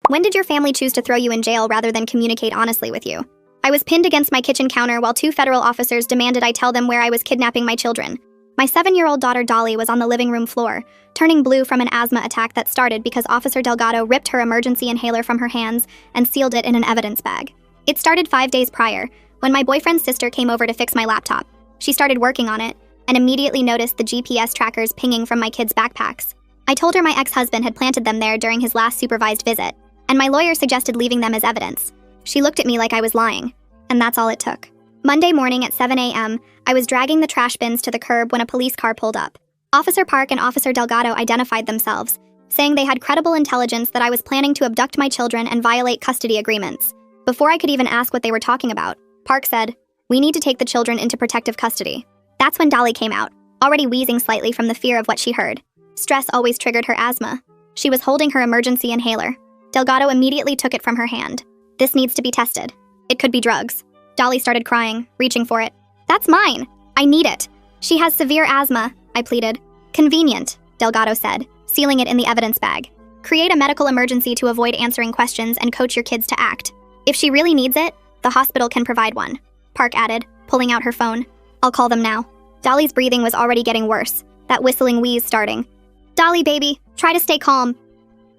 When did your family choose to throw you in jail rather than communicate honestly with you? I was pinned against my kitchen counter while 2 federal officers demanded I tell them where I was kidnapping my children. My 7-year-old daughter Dolly was on the living room floor, turning blue from an asthma attack that started because Officer Delgado ripped her emergency inhaler from her hands and sealed it in an evidence bag. It started 5 days prior, when my boyfriend's sister came over to fix my laptop. She started working on it, and immediately noticed the GPS trackers pinging from my kids' backpacks. I told her my ex-husband had planted them there during his last supervised visit, and my lawyer suggested leaving them as evidence. She looked at me like I was lying, and that's all it took. Monday morning at 7 a.m., I was dragging the trash bins to the curb when a police car pulled up. Officer Park and Officer Delgado identified themselves, saying they had credible intelligence that I was planning to abduct my children and violate custody agreements. Before I could even ask what they were talking about, Park said, "We need to take the children into protective custody." That's when Dolly came out, already wheezing slightly from the fear of what she heard. Stress always triggered her asthma. She was holding her emergency inhaler. Delgado immediately took it from her hand. "This needs to be tested. It could be drugs." Dolly started crying, reaching for it. "That's mine. I need it. She has severe asthma," I pleaded. "Convenient," Delgado said, sealing it in the evidence bag. "Create a medical emergency to avoid answering questions and coach your kids to act. If she really needs it, the hospital can provide one," Park added, pulling out her phone. "I'll call them now." Dolly's breathing was already getting worse, that whistling wheeze starting. "Dolly, baby, try to stay calm."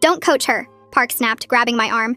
"Don't coach her," Park snapped, grabbing my arm.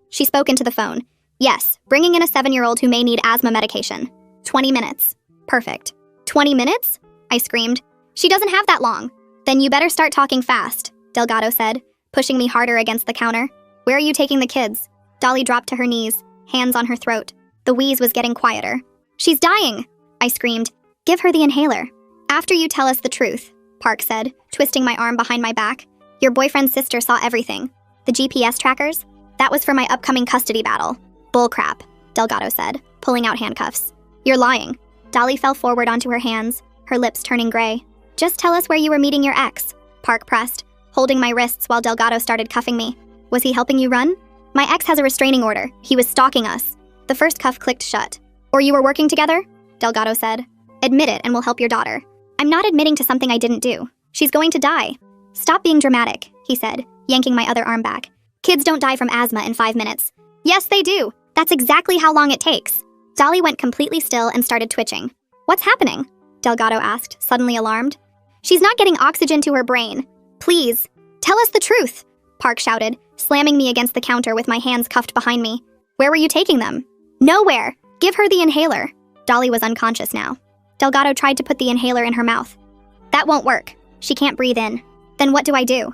She spoke into the phone. "Yes, bringing in a 7-year-old who may need asthma medication. 20 minutes. Perfect." 20 minutes? I screamed. "She doesn't have that long." "Then you better start talking fast," Delgado said, pushing me harder against the counter. "Where are you taking the kids?" Dolly dropped to her knees, hands on her throat. The wheeze was getting quieter. "She's dying," I screamed. "Give her the inhaler." "After you tell us the truth," Park said, twisting my arm behind my back. "Your boyfriend's sister saw everything. The GPS trackers? That was for my upcoming custody battle." "Bullcrap," Delgado said, pulling out handcuffs. "You're lying." Dolly fell forward onto her hands, her lips turning gray. "Just tell us where you were meeting your ex," Park pressed, holding my wrists while Delgado started cuffing me. "Was he helping you run?" "My ex has a restraining order. He was stalking us." The first cuff clicked shut. "Or you were working together?" Delgado said. "Admit it and we'll help your daughter." "I'm not admitting to something I didn't do. She's going to die." "Stop being dramatic," he said, yanking my other arm back. "Kids don't die from asthma in 5 minutes." "Yes, they do. That's exactly how long it takes." Dolly went completely still and started twitching. "What's happening?" Delgado asked, suddenly alarmed. "She's not getting oxygen to her brain." "Please, tell us the truth," Park shouted, slamming me against the counter with my hands cuffed behind me. "Where were you taking them?" "Nowhere. Give her the inhaler." Dolly was unconscious now. Delgado tried to put the inhaler in her mouth. "That won't work. She can't breathe in." "Then what do I do?"